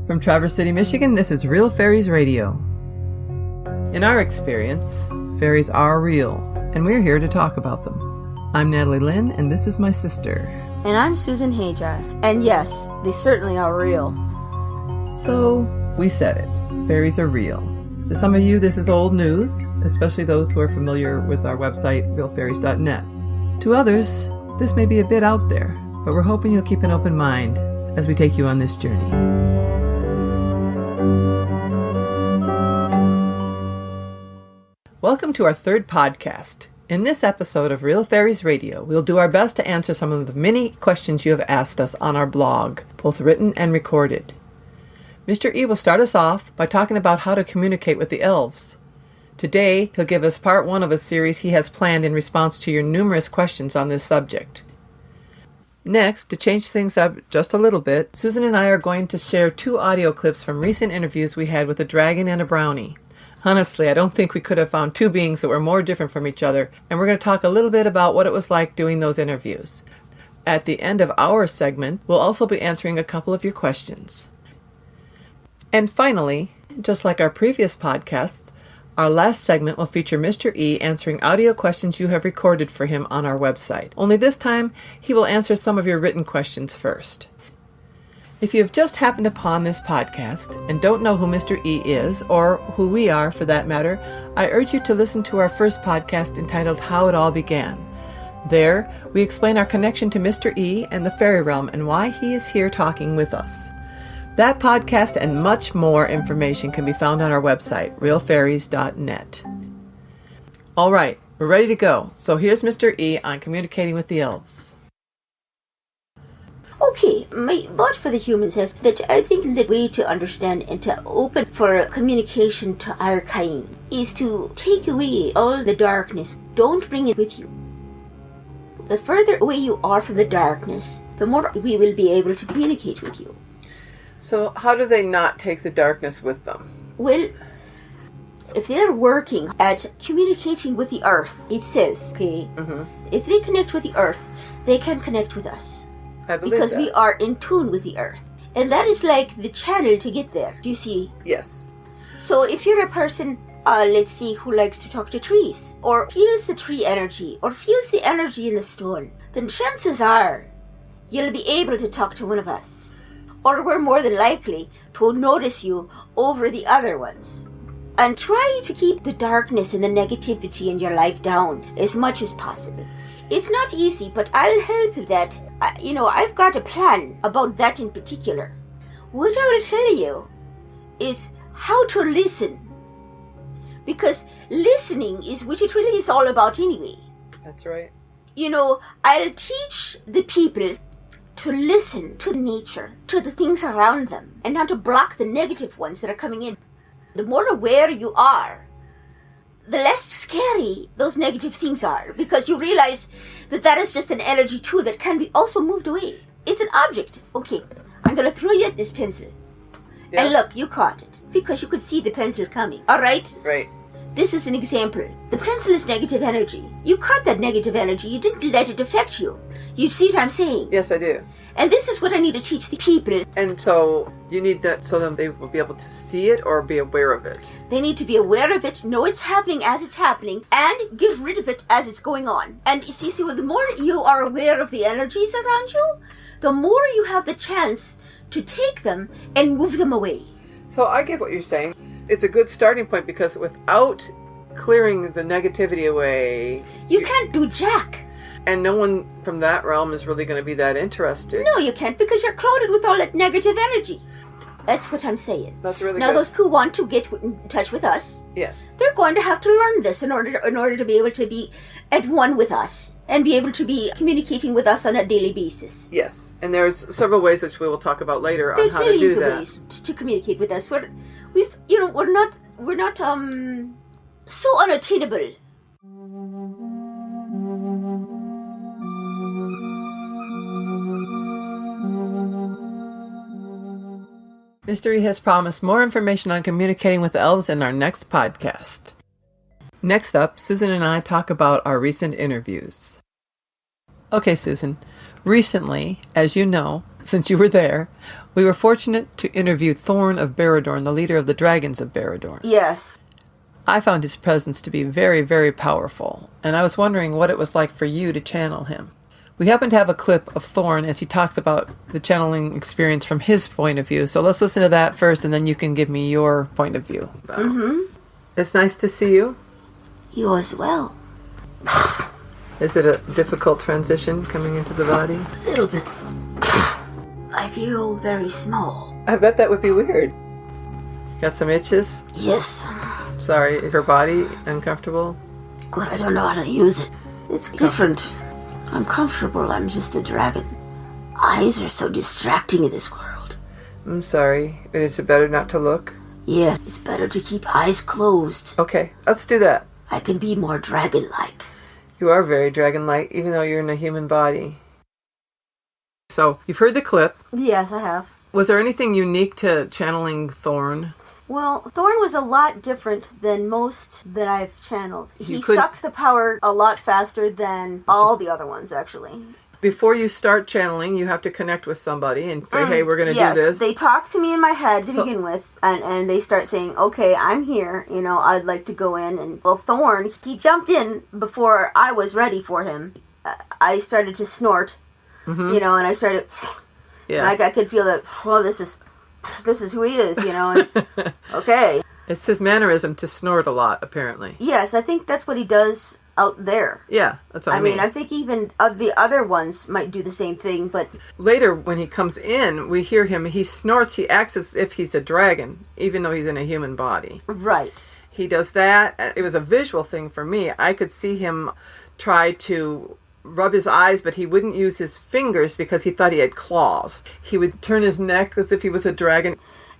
From Traverse City, Michigan, this is Real Fairies Radio. In our experience, fairies are real, and we're here to talk about them. I'm Natalie Lynn, and this is my sister. And I'm Susan Hajar, and yes, they certainly are real. So, we said it. Fairies are real. To some of you, this is old news, especially those who are familiar with our website, realfairies.net. To others, this may be a bit out there, but we're hoping you'll keep an open mind as we take you on this journey. Welcome to our third podcast. In this episode of Real Fairies Radio, we'll do our best to answer some of the many questions you have asked us on our blog, both written and recorded. Mr. E will start us off by talking about how to communicate with the elves. Today, he'll give us part one of a series he has planned in response to your numerous questions on this subject. Next, to change things up just a little bit, Susan and I are going to share 2 audio clips from recent interviews we had with a dragon and a brownie. Honestly, I don't think we could have found 2 beings that were more different from each other, and we're going to talk a little bit about what it was like doing those interviews. At the end of our segment, we'll also be answering a couple of your questions. And finally, just like our previous podcasts, our last segment will feature Mr. E answering audio questions you have recorded for him on our website. Only this time, he will answer some of your written questions first. If you have just happened upon this podcast and don't know who Mr. E is, or who we are for that matter, I urge you to listen to our first podcast entitled How It All Began. There, we explain our connection to Mr. E and the fairy realm and why he is here talking with us. That podcast and much more information can be found on our website, realfairies.net. All right, we're ready to go. So here's Mr. E on communicating with the elves. Okay, my thought for the humans is that I think the way to understand and to open for communication to our kind is to take away all the darkness. Don't bring it with you. The further away you are from the darkness, the more we will be able to communicate with you. So how do they not take the darkness with them? Well, if they're working at communicating with the earth itself, okay, if they connect with the earth, they can connect with us. I believe because that. we are in tune with the earth. And that is like the channel to get there. Do you see? Yes. So if you're a person, let's see, who likes to talk to trees, or feels the tree energy, or feels the energy in the stone, then chances are you'll be able to talk to one of us. Or we're more than likely to notice you over the other ones. And try to keep the darkness and the negativity in your life down as much as possible. It's not easy, but I'll help with that. I've got a plan about that in particular. What I will tell you is how to listen. Because listening is what it really is all about anyway. That's right. I'll teach the people to listen to nature, to the things around them, and not to block the negative ones that are coming in. The more aware you are, the less scary those negative things are, because you realize that is just an energy too that can be also moved away. It's an object. Okay, I'm going to throw you at this pencil. Yes. And look, you caught it because you could see the pencil coming. All right? Right. This is an example. The pencil is negative energy. You caught that negative energy. You didn't let it affect you. You see what I'm saying? Yes, I do. And this is what I need to teach the people. And so you need that so that they will be able to see it or be aware of it. They need to be aware of it, know it's happening as it's happening, and get rid of it as it's going on. And you see, the more you are aware of the energies around you, the more you have the chance to take them and move them away. So I get what you're saying. It's a good starting point because without clearing the negativity away, you can't do jack. And no one from that realm is really going to be that interested. No, you can't, because you're clouded with all that negative energy. That's what I'm saying. That's really now, good. Those who want to get in touch with us, yes, they're going to have to learn this in order to be able to be at one with us and be able to be communicating with us on a daily basis. Yes, and there's several ways which we will talk about later on how to do that. There's millions of ways to communicate with us. We're not so unattainable. Mr. E has promised more information on communicating with elves in our next podcast. Next up, Susan and I talk about our recent interviews. Okay, Susan. Recently, as you know, since you were there, we were fortunate to interview Thorne of Behradorn, the leader of the Dragons of Behradorn. Yes. I found his presence to be very, very powerful, and I was wondering what it was like for you to channel him. We happen to have a clip of Thorne as he talks about the channeling experience from his point of view, so let's listen to that first, and then you can give me your point of view. It's nice to see you. You as well. Is it a difficult transition coming into the body? A little bit. I feel very small. I bet that would be weird. Got some itches? Yes. Sorry, is your body uncomfortable? But I don't know how to use it. It's different. I'm comfortable. I'm just a dragon. Eyes are so distracting in this world. I'm sorry. Is it better not to look? Yeah, it's better to keep eyes closed. Okay, let's do that. I can be more dragon-like. You are very dragon-like, even though you're in a human body. So, you've heard the clip. Yes, I have. Was there anything unique to channeling Thorn? Well, Thorn was a lot different than most that I've channeled. He sucks the power a lot faster than all the other ones, actually. Before you start channeling, you have to connect with somebody and say, hey, we're going to do this. Yes, they talk to me in my head to begin with, and they start saying, okay, I'm here, I'd like to go in. And, well, Thorn, he jumped in before I was ready for him. I started to snort, and I started, and I could feel that, this is who he is, and, okay. It's his mannerism to snort a lot, apparently. Yes, I think that's what he does out there. Yeah, that's what I mean. I think even the other ones might do the same thing, but... Later, when he comes in, we hear him, he snorts, he acts as if he's a dragon, even though he's in a human body. Right. He does that. It was a visual thing for me. I could see him try to rub his eyes, but he wouldn't use his fingers because he thought he had claws. He would turn his neck as if he was a dragon.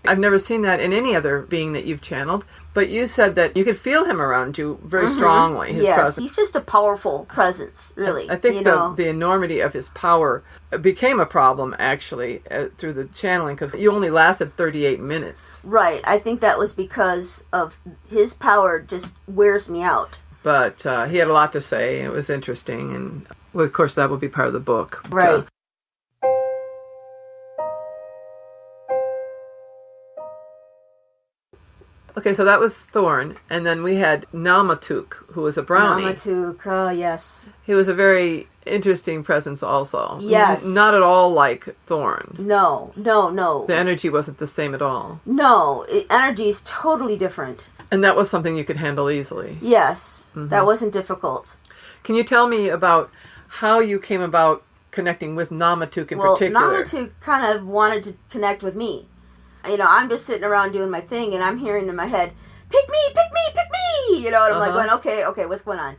I've never seen that in any other being that you've channeled, but you said that you could feel him around you very strongly, his presence. He's just a powerful presence, really. I think the enormity of his power became a problem, actually, through the channeling, because you only lasted 38 minutes. Right. I think that was because of his power just wears me out. But he had a lot to say. It was interesting, and, well, of course, that will be part of the book. Right. Okay, so that was Thorn, and then we had Namatook, who was a brownie. Namatook, yes. He was a very interesting presence also. Yes. Not at all like Thorn. No. The energy wasn't the same at all. No, energy is totally different. And that was something you could handle easily. Yes, that wasn't difficult. Can you tell me about how you came about connecting with Namatook in particular? Well, Namatook kind of wanted to connect with me. I'm just sitting around doing my thing, and I'm hearing in my head, pick me, pick me, pick me! And I'm like going, okay, what's going on?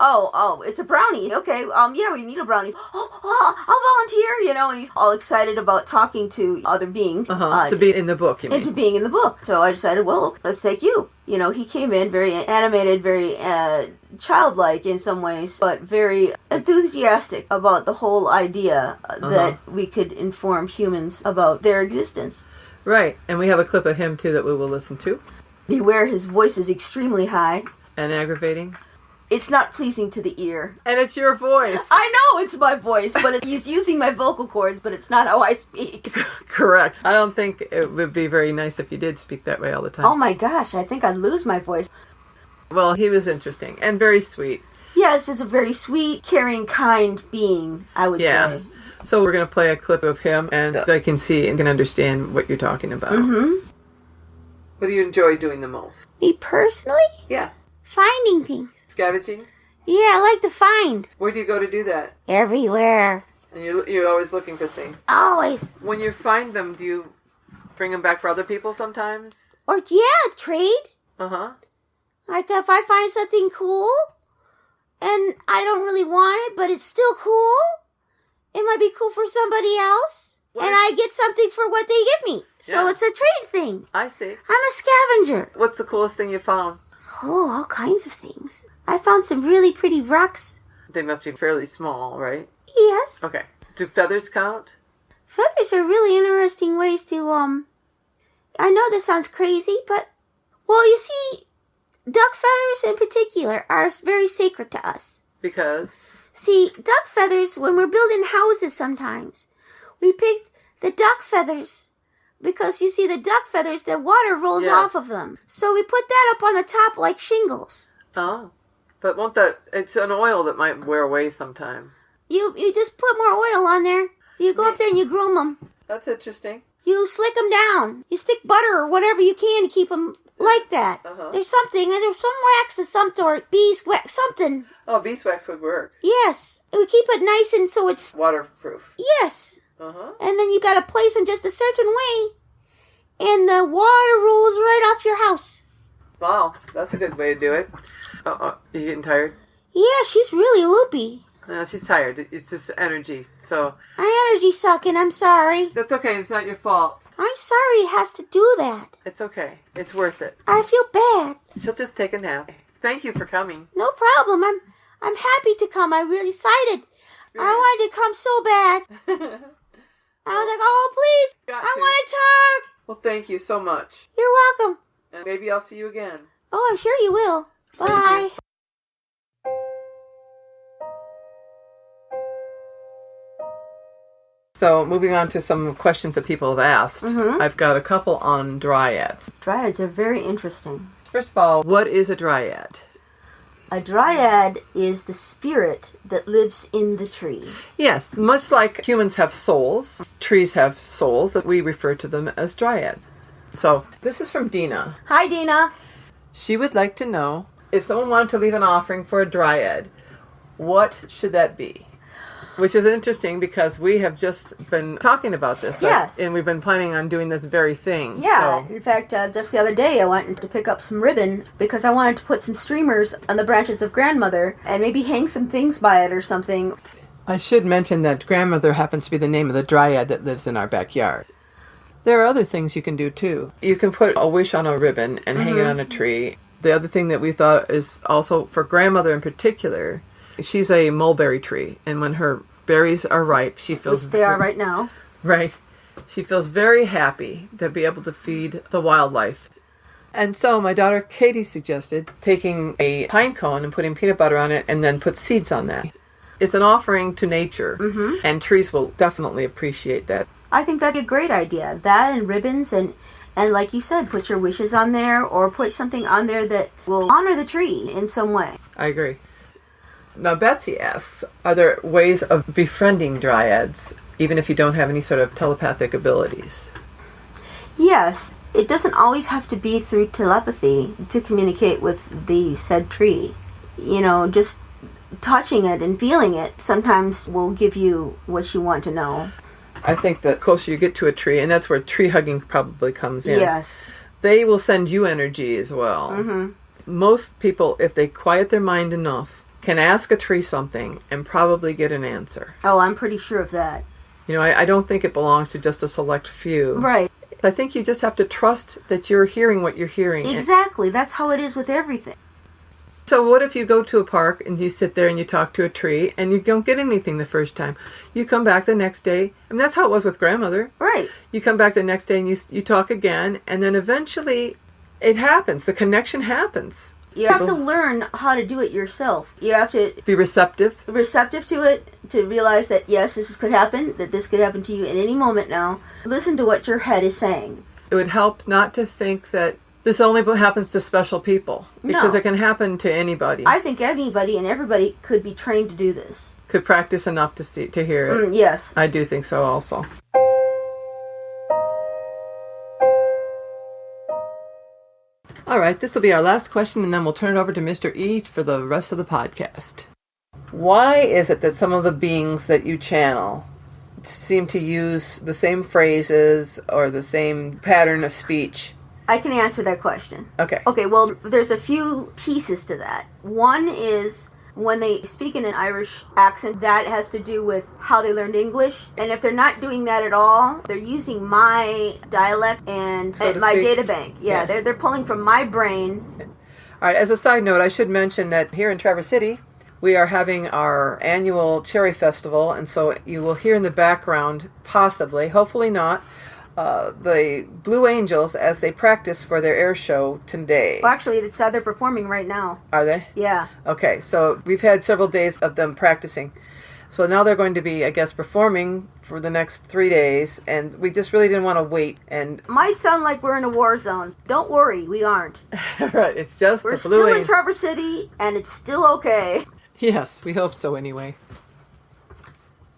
Oh, it's a brownie. Okay, yeah, we need a brownie. I'll volunteer, and he's all excited about talking to other beings. To be in the book, you mean? And to being in the book. So I decided, well, let's take you. He came in very animated, very childlike in some ways, but very enthusiastic about the whole idea that we could inform humans about their existence. Right, and we have a clip of him, too, that we will listen to. Beware, his voice is extremely high. And aggravating. It's not pleasing to the ear. And it's your voice. I know it's my voice, but he's using my vocal cords, but it's not how I speak. Correct. I don't think it would be very nice if you did speak that way all the time. Oh my gosh, I think I'd lose my voice. Well, he was interesting and very sweet. Yes, he's a very sweet, caring, kind being, I would say. So we're going to play a clip of him, and I can see and can understand what you're talking about. What do you enjoy doing the most? Me personally? Yeah. Finding things. Scavenging? Yeah, I like to find. Where do you go to do that? Everywhere. And you're always looking for things? Always. When you find them, do you bring them back for other people sometimes? Or, trade. Like if I find something cool, and I don't really want it, but it's still cool, it might be cool for somebody else, and I get something for what they give me. So it's a trade thing. I see. I'm a scavenger. What's the coolest thing you found? Oh, all kinds of things. I found some really pretty rocks. They must be fairly small, right? Yes. Okay. Do feathers count? Feathers are really interesting ways to, I know this sounds crazy, but, well, you see, duck feathers in particular are very sacred to us. Because? See, duck feathers, when we're building houses sometimes, we picked The duck feathers. Because, you see, the duck feathers, the water rolls off of them. So we put that up on the top like shingles. Oh. But won't that... It's an oil that might wear away sometime. You just put more oil on there. You go up there and you groom them. That's interesting. You slick them down. You stick butter or whatever you can to keep them like that. There's some wax of some sort, beeswax, something. Oh, beeswax would work. Yes. We keep it nice and so it's... waterproof. Yes. And then you got to place them just a certain way. And the water rolls right off your house. Wow, that's a good way to do it. Are you getting tired? Yeah, she's really loopy. No, she's tired. It's just energy, so... My energy's sucking, I'm sorry. That's okay, it's not your fault. I'm sorry it has to do that. It's okay. It's worth it. I feel bad. She'll just take a nap. Thank you for coming. No problem. I'm happy to come. I'm really excited. Really? I wanted to come so bad. I was like, oh, please. I want to talk. Well, thank you so much. You're welcome. And maybe I'll see you again. Oh, I'm sure you will. Bye. So, moving on to some questions that people have asked. I've got a couple on dryads. Dryads are very interesting. First of all, what is a dryad? A dryad is the spirit that lives in the tree. Yes, much like humans have souls, trees have souls, that we refer to them as dryad. So, this is from Dina. Hi, Dina. She would like to know, if someone wanted to leave an offering for a dryad, what should that be? Which is interesting because we have just been talking about this. Yes. And we've been planning on doing this very thing. Yeah. So. In fact, just the other day I went to pick up some ribbon because I wanted to put some streamers on the branches of grandmother and maybe hang some things by it or something. I should mention that grandmother happens to be the name of the dryad that lives in our backyard. There are other things you can do too. You can put a wish on a ribbon and hang it on a tree. The other thing that we thought is also for grandmother in particular, she's a mulberry tree, and when her berries are ripe, she feels... Which they are right now. Right. She feels very happy to be able to feed the wildlife. And so my daughter Katie suggested taking a pine cone and putting peanut butter on it and then put seeds on that. It's an offering to nature, and trees will definitely appreciate that. I think that's a great idea. That and ribbons and like you said, put your wishes on there or put something on there that will honor the tree in some way. I agree. Now, Betsy asks, are there ways of befriending dryads, even if you don't have any sort of telepathic abilities? Yes. It doesn't always have to be through telepathy to communicate with the said tree. You know, just touching it and feeling it sometimes will give you what you want to know. I think the closer you get to a tree, and that's where tree hugging probably comes in. Yes. They will send you energy as well. Most people, if they quiet their mind enough, can ask a tree something and probably get an answer. Oh, I'm pretty sure of that. You know, I don't think it belongs to just a select few. Right. I think you just have to trust that you're hearing what you're hearing. Exactly. That's how it is with everything. So what if you go to a park and you sit there and you talk to a tree and you don't get anything the first time? You come back the next day. I mean, that's how it was with grandmother. Right. You come back the next day and you talk again, and then eventually it happens. The connection happens. You have to learn how to do it yourself. You have to be receptive to it, to realize that yes, this could happen, that this could happen to you at any moment now. Listen to what your head is saying. It would help not to think that this only happens to special people, because it can happen to anybody. I think anybody and everybody could be trained to do this. Could practice enough to hear it. Yes. I do think so also. All right, this will be our last question, and then we'll turn it over to Mr. E for the rest of the podcast. Why is it that some of the beings that you channel seem to use the same phrases or the same pattern of speech? I can answer that question. Okay. Okay, well, there's a few pieces to that. One is when they speak in an Irish accent, that has to do with how they learned English. And if they're not doing that at all, they're using my dialect and my data bank. Yeah. They're pulling from my brain. All right, as a side note, I should mention that here in Traverse City, we are having our annual Cherry Festival, and so you will hear in the background, possibly, hopefully not, the Blue Angels as they practice for their air show today. Well, actually, it's how they're performing right now. Are they? Yeah. Okay, so we've had several days of them practicing. So now they're going to be, I guess, performing for the next 3 days, and we just really didn't want to wait. And might sound like we're in a war zone. Don't worry, we aren't. Right, it's just we're the still Blue in Traverse City, and it's still okay. Yes, we hope so anyway.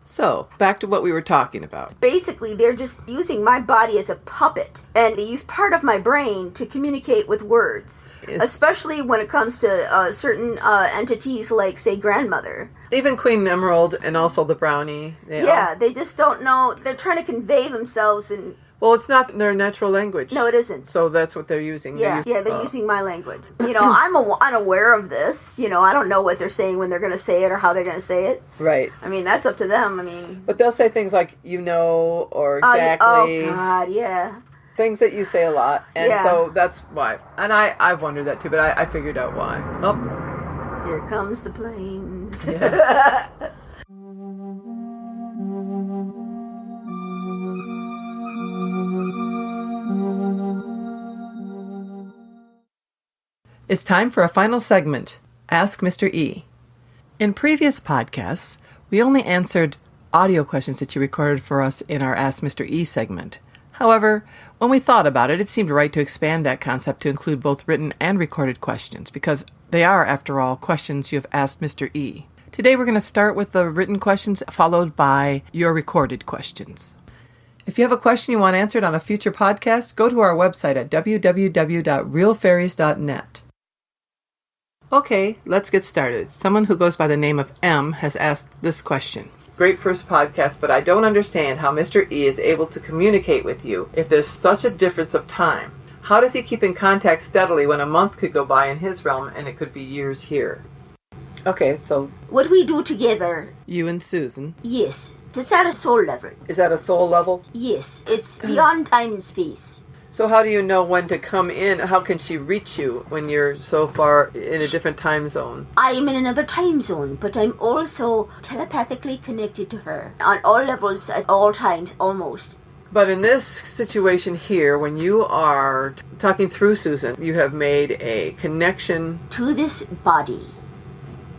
So, back to what we were talking about. Basically, they're just using my body as a puppet, and they use part of my brain to communicate with words, especially when it comes to certain entities like, say, grandmother. Even Queen Emerald and also the Brownie. They just don't know. They're trying to convey themselves in... Well, it's not their natural language. No, it isn't. So that's what they're using. They're using my language. I'm unaware of this. I don't know what they're saying when they're going to say it or how they're going to say it. Right. I mean, that's up to them. But they'll say things like, or exactly. Oh, God, yeah. Things that you say a lot. And so that's why. And I've wondered that too, but I figured out why. Oh. Here comes the planes. Yeah. It's time for a final segment, Ask Mr. E. In previous podcasts, we only answered audio questions that you recorded for us in our Ask Mr. E segment. However, when we thought about it, it seemed right to expand that concept to include both written and recorded questions, because they are, after all, questions you have asked Mr. E. Today we're going to start with the written questions, followed by your recorded questions. If you have a question you want answered on a future podcast, go to our website at www.realfairies.net. Okay, let's get started. Someone who goes by the name of M has asked this question. Great first podcast, but I don't understand how Mr. E is able to communicate with you if there's such a difference of time. How does he keep in contact steadily when a month could go by in his realm and it could be years here? Okay, so... What we do together... You and Susan. Yes. It's at a soul level. Is that a soul level? Yes. It's beyond time and space. So how do you know when to come in? How can she reach you when you're so far in a different time zone? I am in another time zone, but I'm also telepathically connected to her on all levels at all times, almost. But in this situation here, when you are talking through Susan, you have made a connection... To this body.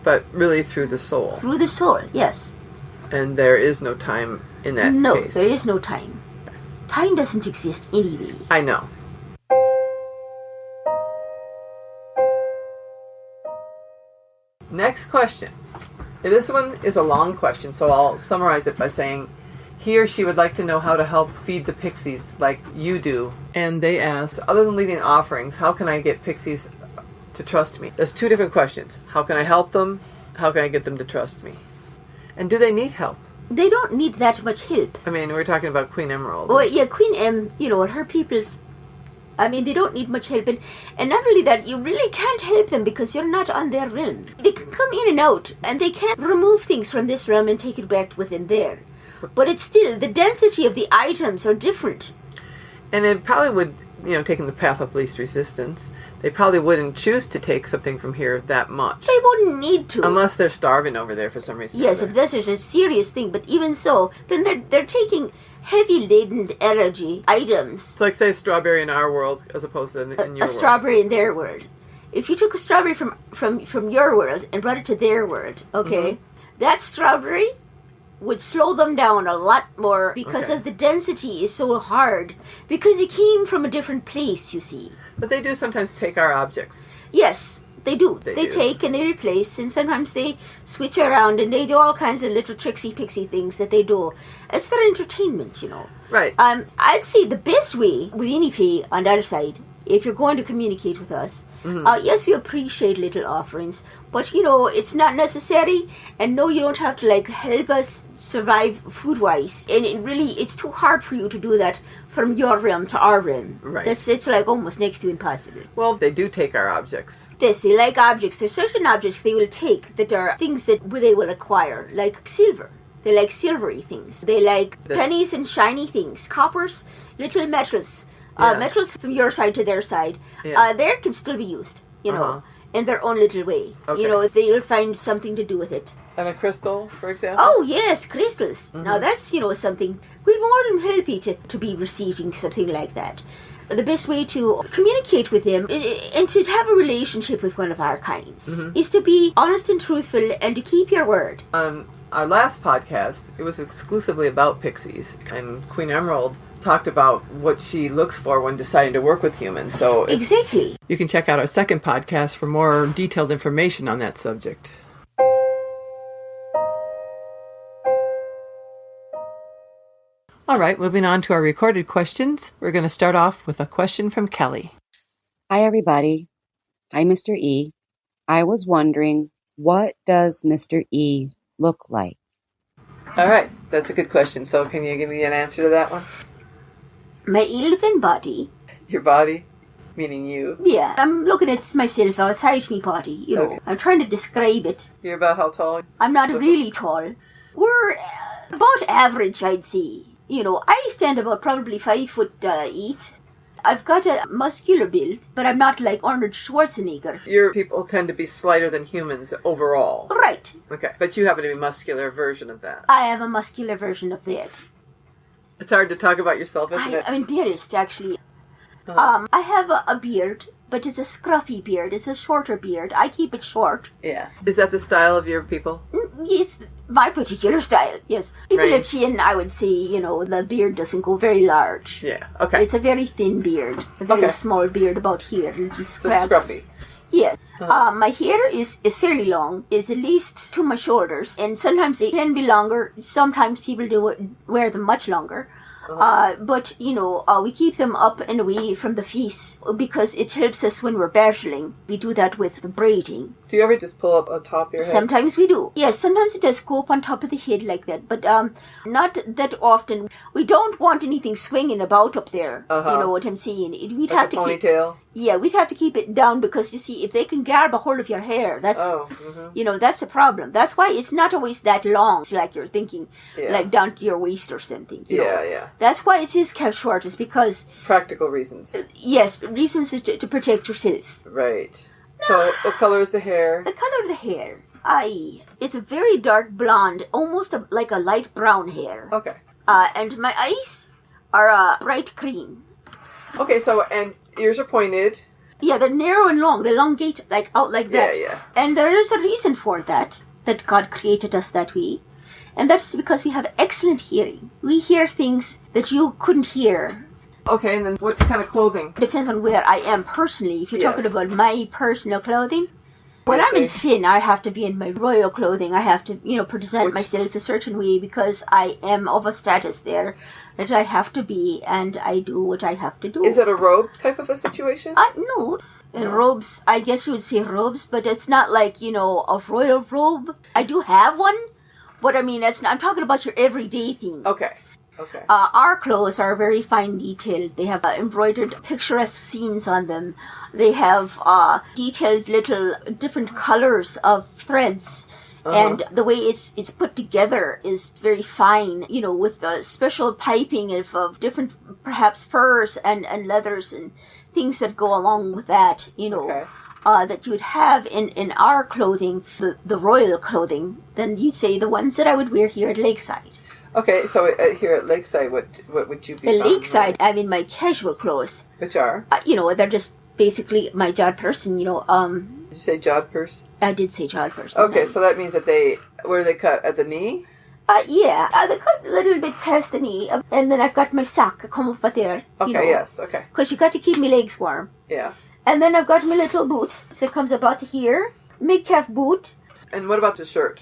But really through the soul. Through the soul, yes. And there is no time in that case. No, there is no time. Time doesn't exist anyway. I know. Next question. This one is a long question, so I'll summarize it by saying, he or she would like to know how to help feed the Pixies like you do. And they asked, other than leaving offerings, how can I get Pixies to trust me? There's two different questions. How can I help them? How can I get them to trust me? And do they need help? They don't need that much help. We're talking about Queen Emerald. Oh, yeah, Queen M, her people's... they don't need much help. And not only that, you really can't help them because you're not on their realm. They can come in and out, and they can't remove things from this realm and take it back within there. But it's still, the density of the items are different. And it probably would, taking the path of least resistance, they probably wouldn't choose to take something from here that much. They wouldn't need to. Unless they're starving over there for some reason. Yes, if this is a serious thing, but even so, then they're taking heavy laden energy items. It's like, say, a strawberry in our world as opposed to in your world. A strawberry in their world. If you took a strawberry from your world and brought it to their world, okay, that strawberry would slow them down a lot more because of the density is so hard. Because it came from a different place, you see. But they do sometimes take our objects. Yes, they do. They take and they replace, and sometimes they switch around and they do all kinds of little tricksy-pixie things that they do. It's their entertainment, Right. I'd say the best way with any fee on the other side, if you're going to communicate with us, yes, we appreciate little offerings, but, it's not necessary, and no, you don't have to, help us survive food-wise. And it's too hard for you to do that from your realm to our realm. Right. It's almost next to impossible. Well, they do take our objects. Yes, they like objects. There's certain objects they will take that are things that they will acquire, like silver. They like silvery things. They like pennies and shiny things, coppers, little metals. Metals from your side to their side, there can still be used, in their own little way. Okay. They'll find something to do with it. And a crystal, for example? Oh, yes, crystals. Now that's, something. We're more than happy to be receiving something like that. The best way to communicate with them and to have a relationship with one of our kind is to be honest and truthful and to keep your word. our last podcast, it was exclusively about pixies, and Queen Emerald talked about what she looks for when deciding to work with humans. So exactly. You can check out our second podcast for more detailed information on that subject. All right, moving on to our recorded questions. We're going to start off with a question from Kelly. Hi, everybody. Hi, Mr. E. I was wondering, what does Mr. E look like? All right, that's a good question. So can you give me an answer to that one? My elven body. Your body? Meaning you? Yeah, I'm looking at myself outside my body, Okay. I'm trying to describe it. You're about how tall? I'm not really tall. We're about average, I'd say. I stand about probably 5'8". I've got a muscular build, but I'm not like Arnold Schwarzenegger. Your people tend to be slighter than humans overall. Right. Okay, but you happen to be a muscular version of that. I am a muscular version of that. It's hard to talk about yourself, isn't it? I'm embarrassed, actually. I have a beard, but it's a scruffy beard. It's a shorter beard. I keep it short. Yeah. Is that the style of your people? Yes, my particular style, yes. People Right. live thin, I would say, the beard doesn't go very large. Yeah, okay. It's a very thin beard. A very Okay. small beard about here. Little So scraggles. scruffy. Yes. My hair is fairly long. It's at least to my shoulders. And sometimes it can be longer. Sometimes people wear them much longer. But, we keep them up and away from the face because it helps us when we're battling. We do that with the braiding. Do you ever just pull up on top of your head? Sometimes we do. Yes, sometimes it does go up on top of the head like that, but not that often. We don't want anything swinging about up there. You know what I'm saying? We'd Like have a to ponytail? we'd have to keep it down because, you see, if they can grab a hold of your hair, that's, that's a problem. That's why it's not always that long, like you're thinking, like down to your waist or something. You know? Yeah. That's why it is kept short, is because, Practical reasons. yes, reasons to protect yourself. Right. So, what color is the hair? The color of the hair, it's a very dark blonde, almost like a light brown hair. Okay. And my eyes are bright cream. Okay, so, and ears are pointed. Yeah, they're narrow and long. They elongate out like that. Yeah. And there is a reason for that God created us that way. And that's because we have excellent hearing. We hear things that you couldn't hear. Okay, and then what kind of clothing? Depends on where I am personally. If you're talking about my personal clothing, when I I'm in see. Finn, I have to be in my royal clothing. I have to, present myself a certain way because I am of a status there that I have to be, and I do what I have to do. Is it a robe type of a situation? No. Robes, I guess you would say robes, but it's not like, a royal robe. I do have one, but I mean, I'm talking about your everyday thing. Okay. Our clothes are very fine detailed. They have embroidered picturesque scenes on them. They have detailed little different colors of threads. And the way it's put together is very fine, with special piping of different, perhaps, furs and leathers and things that go along with that, that you'd have in our clothing, the royal clothing, then you'd say the ones that I would wear here at Lakeside. Okay, so here at Lakeside, what would you be? At Lakeside, I'm in my casual clothes. Which are? They're just basically my jod person, Did you say jod purse? I did say jod person. Okay, so that means that where are they cut? At the knee? They cut a little bit past the knee, and then I've got my sock come over there. Okay, yes, okay. Because you got to keep my legs warm. Yeah. And then I've got my little boot that comes about here, mid-calf boot. And what about the shirt?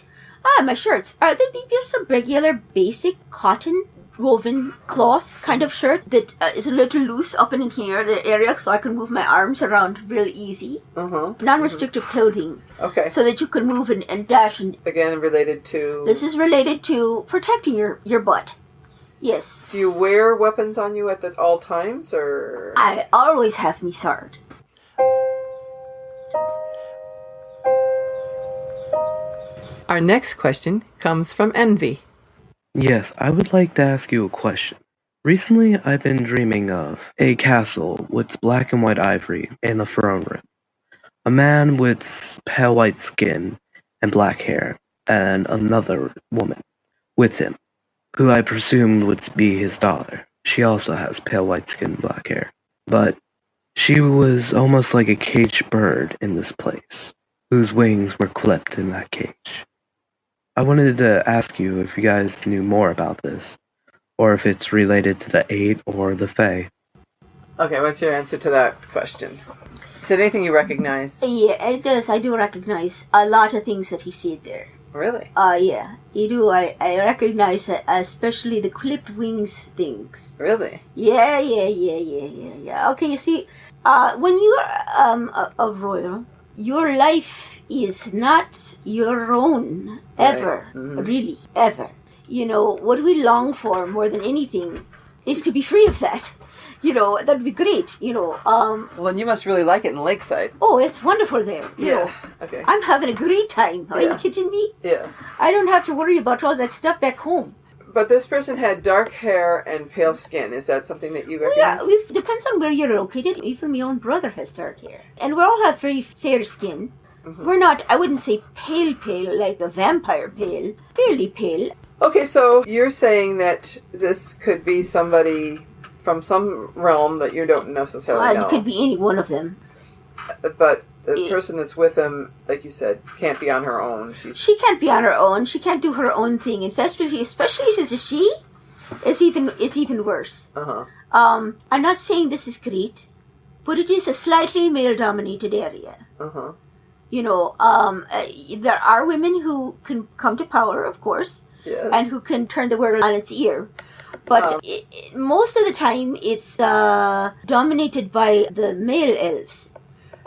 My shirts. They'd be just a regular, basic cotton woven cloth kind of shirt that is a little loose up in here, the area, so I can move my arms around real easy. Non-restrictive clothing. Okay. So that you can move and dash. And again, related to... This is related to protecting your butt. Yes. Do you wear weapons on you at all times, or...? I always have me sword. Our next question comes from Envy. Yes, I would like to ask you a question. Recently, I've been dreaming of a castle with black and white ivory and a throne room. A man with pale white skin and black hair, and another woman with him, who I presumed would be his daughter. She also has pale white skin and black hair. But she was almost like a caged bird in this place, whose wings were clipped in that cage. I wanted to ask you if you guys knew more about this, or if it's related to the Eight or the Fae. Okay, what's your answer to that question? Is it anything you recognize? Yeah, it does. I do recognize a lot of things that he said there. Really? Yeah, you do. I recognize it, especially the clipped wings things. Really? Yeah. Okay, you see, when you're a royal, your life is not your own, ever. Right. Mm-hmm. Really, ever. You know, what we long for more than anything is to be free of that. You know, that'd be great, you know. Well, and you must really like it in Lakeside. Oh, it's wonderful there. You know. Okay. I'm having a great time. Are you kidding me? Yeah. I don't have to worry about all that stuff back home. But this person had dark hair and pale skin. Is that something that you recognize? Yeah, it depends on where you're located. Even my own brother has dark hair. And we all have very fair skin. Mm-hmm. We're not, I wouldn't say pale, like a vampire pale. Fairly pale. Okay, so you're saying that this could be somebody from some realm that you don't necessarily know. It could be any one of them. But the person that's with him, like you said, can't be on her own. She can't be on her own. She can't do her own thing. And especially as a she, it's even worse. Uh-huh. I'm not saying this is great, but it is a slightly male-dominated area. Uh-huh. You know, there are women who can come to power, of course, yes, and who can turn the world on its ear. But most of the time, it's dominated by the male elves.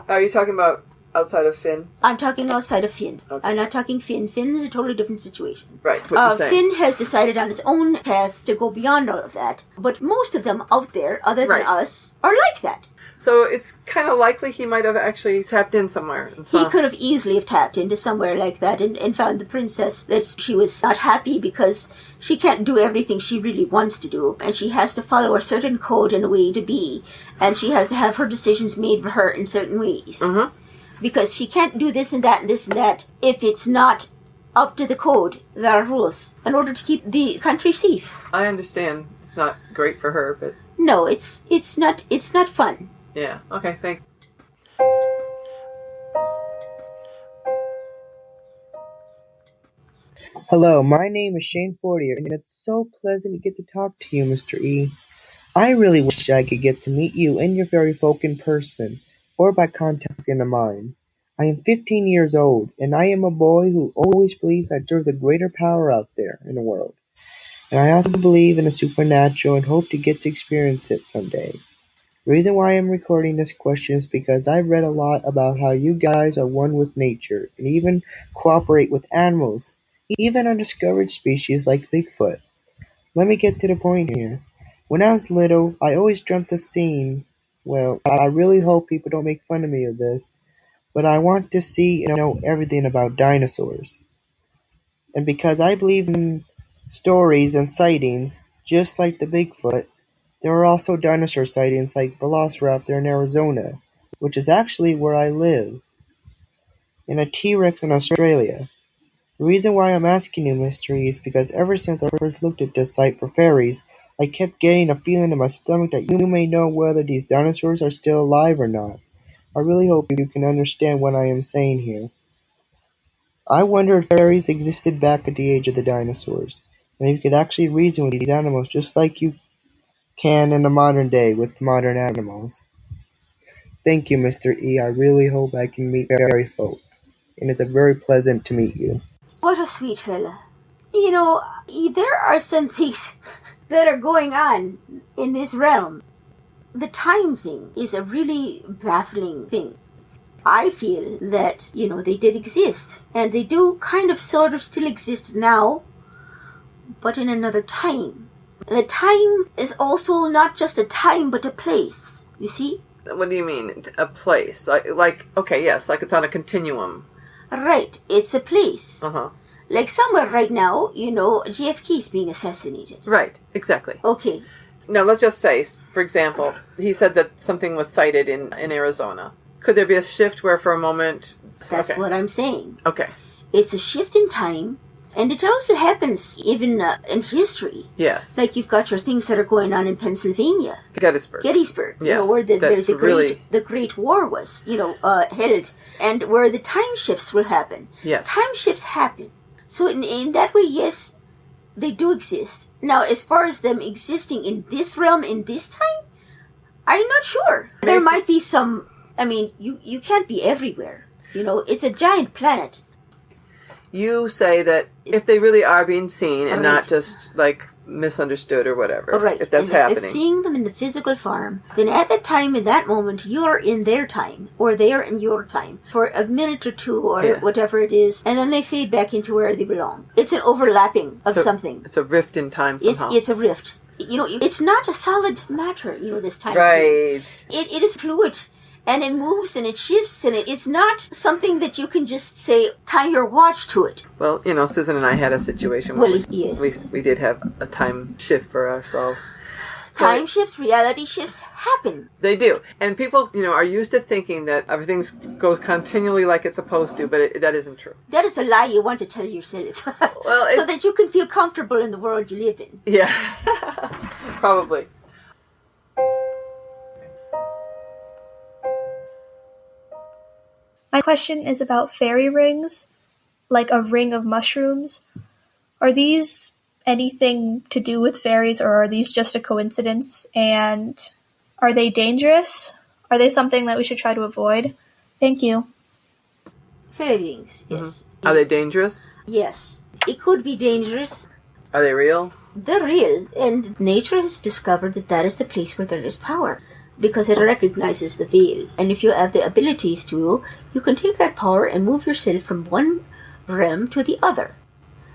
Are you talking about outside of Finn? I'm talking outside of Finn. Okay. I'm not talking Finn. Finn is a totally different situation. Right, what you're saying. Finn has decided on its own path to go beyond all of that. But most of them out there, other than us, are like that. So it's kind of likely he might have actually tapped in somewhere. He could have easily have tapped into somewhere like that and found the princess that she was not happy because she can't do everything she really wants to do. And she has to follow a certain code and a way to be. And she has to have her decisions made for her in certain ways. Mm-hmm. Because she can't do this and that and this and that if it's not up to the code. There are rules in order to keep the country safe. I understand it's not great for her, but... No, it's not fun. Yeah, okay, thanks. Hello, my name is Shane Fortier, and it's so pleasant to get to talk to you, Mr. E. I really wish I could get to meet you and your fairy folk in person, or by contacting a mine. I am 15 years old, and I am a boy who always believes that there's a greater power out there in the world. And I also believe in the supernatural and hope to get to experience it someday. The reason why I'm recording this question is because I've read a lot about how you guys are one with nature and even cooperate with animals, even undiscovered species like Bigfoot. Let me get to the point here. When I was little, I always dreamt a scene. Well, I really hope people don't make fun of me of this, but I want to see and know everything about dinosaurs. And because I believe in stories and sightings, just like the Bigfoot, there are also dinosaur sightings like Velociraptor in Arizona, which is actually where I live, and a T-Rex in Australia. The reason why I'm asking you, Mr. E, is because ever since I first looked at this site for fairies, I kept getting a feeling in my stomach that you may know whether these dinosaurs are still alive or not. I really hope you can understand what I am saying here. I wonder if fairies existed back at the age of the dinosaurs, and if you could actually reason with these animals just like you can in the modern day with modern animals. Thank you, Mr. E. I really hope I can meet fairy folk, and it's very pleasant to meet you. What a sweet fella. You know, there are some things that are going on in this realm. The time thing is a really baffling thing. I feel that, they did exist, and they do kind of sort of still exist now, but in another time. The time is also not just a time, but a place, you see? What do you mean, a place? Okay, yes, like it's on a continuum. Right, it's a place. Uh-huh. Like somewhere right now, JFK is being assassinated. Right, exactly. Okay. Now, let's just say, for example, he said that something was sighted in Arizona. Could there be a shift where for a moment... That's what I'm saying. Okay. It's a shift in time, and it also happens even in history. Yes. Like you've got your things that are going on in Pennsylvania. Gettysburg. Yes, where the Great War was, held, and where the time shifts will happen. Yes. Time shifts happen. So in that way, yes, they do exist. Now, as far as them existing in this realm, in this time, I'm not sure. There might be some, I mean, you can't be everywhere. It's a giant planet. You say that if they really are being seen and Right. not just, like, misunderstood or whatever, Right. if that's and happening. If seeing them in the physical form, then at that time, in that moment, you're in their time, or they're in your time, for a minute or two, or whatever it is, and then they fade back into where they belong. It's an overlapping of something. It's a rift in time somehow. It's a rift. It's not a solid matter, this time. Right. It is fluid. And it moves and it shifts, and it's not something that you can just say, time your watch to it. Well, Susan and I had a situation where yes. we did have a time shift for ourselves. Time shifts, reality shifts happen. They do. And people, are used to thinking that everything goes continually like it's supposed to, but that isn't true. That is a lie you want to tell yourself. Well, so that you can feel comfortable in the world you live in. Yeah, probably. My question is about fairy rings, like a ring of mushrooms. Are these anything to do with fairies, or are these just a coincidence? And are they dangerous? Are they something that we should try to avoid? Thank you. Fairy rings, yes. Mm-hmm. Are they dangerous? Yes. It could be dangerous. Are they real? They're real, and nature has discovered that is the place where there is power. Because it recognizes the veil. And if you have the abilities to, you can take that power and move yourself from one realm to the other.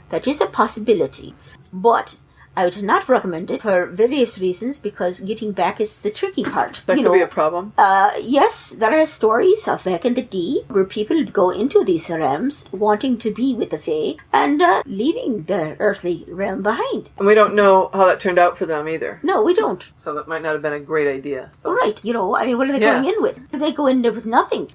That is a possibility. But I would not recommend it for various reasons, because getting back is the tricky part. That could be a problem. Yes, there are stories of back in the day where people go into these realms wanting to be with the Fae and leaving the earthly realm behind. And we don't know how that turned out for them either. No, we don't. So that might not have been a great idea. So. Right, what are they going in with? They go in there with nothing.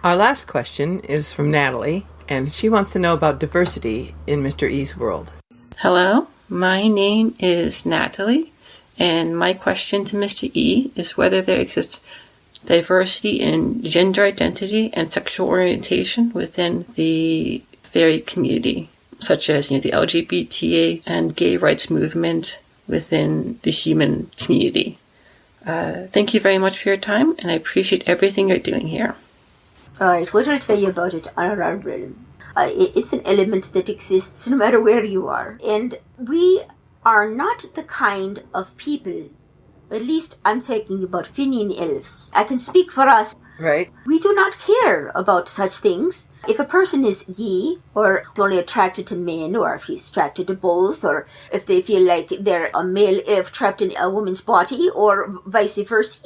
Our last question is from Natalie, and she wants to know about diversity in Mr. E's world. Hello, my name is Natalie, and my question to Mr. E is whether there exists diversity in gender identity and sexual orientation within the fairy community, such as the LGBT and gay rights movement within the human community. Thank you very much for your time, and I appreciate everything you're doing here. All right, what I'll tell you about it on our realm. It's an element that exists no matter where you are. And we are not the kind of people, at least I'm talking about Finian elves. I can speak for us. Right. We do not care about such things. If a person is gay, or only attracted to men, or if he's attracted to both, or if they feel like they're a male elf trapped in a woman's body, or vice versa,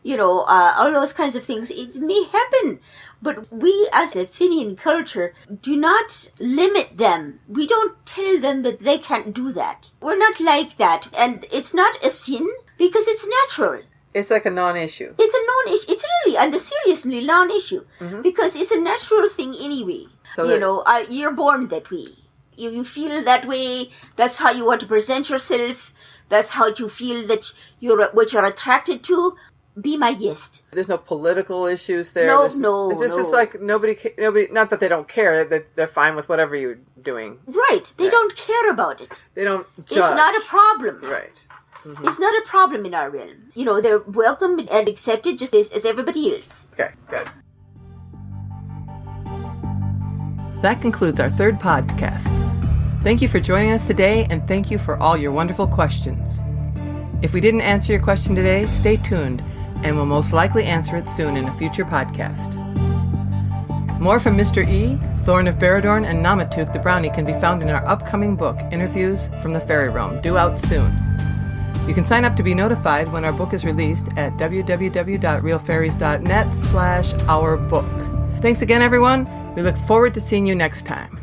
all those kinds of things, it may happen. But we, as a Finian culture, do not limit them. We don't tell them that they can't do that. We're not like that. And it's not a sin, because it's natural. It's like a non-issue. It's a non-issue. It's really, and a seriously non-issue. Mm-hmm. Because it's a natural thing anyway. So you're born that way. You feel that way. That's how you want to present yourself. That's how you feel that what you're attracted to. Be my guest. There's no political issues there. No. It's just like nobody. Not that they don't care. They're fine with whatever you're doing. Right. They don't care about it. They don't judge. It's not a problem. Right. Mm-hmm. It's not a problem in our realm. They're welcome and accepted just as everybody else. Okay, good. That concludes our third podcast. Thank you for joining us today, and thank you for all your wonderful questions. If we didn't answer your question today, stay tuned, and we'll most likely answer it soon in a future podcast. More from Mr. E, Thorne of Behradorn, and Namatook the Brownie can be found in our upcoming book, Interviews from the Fairy Realm, due out soon. You can sign up to be notified when our book is released at www.realfairies.net/ourbook. Thanks again, everyone. We look forward to seeing you next time.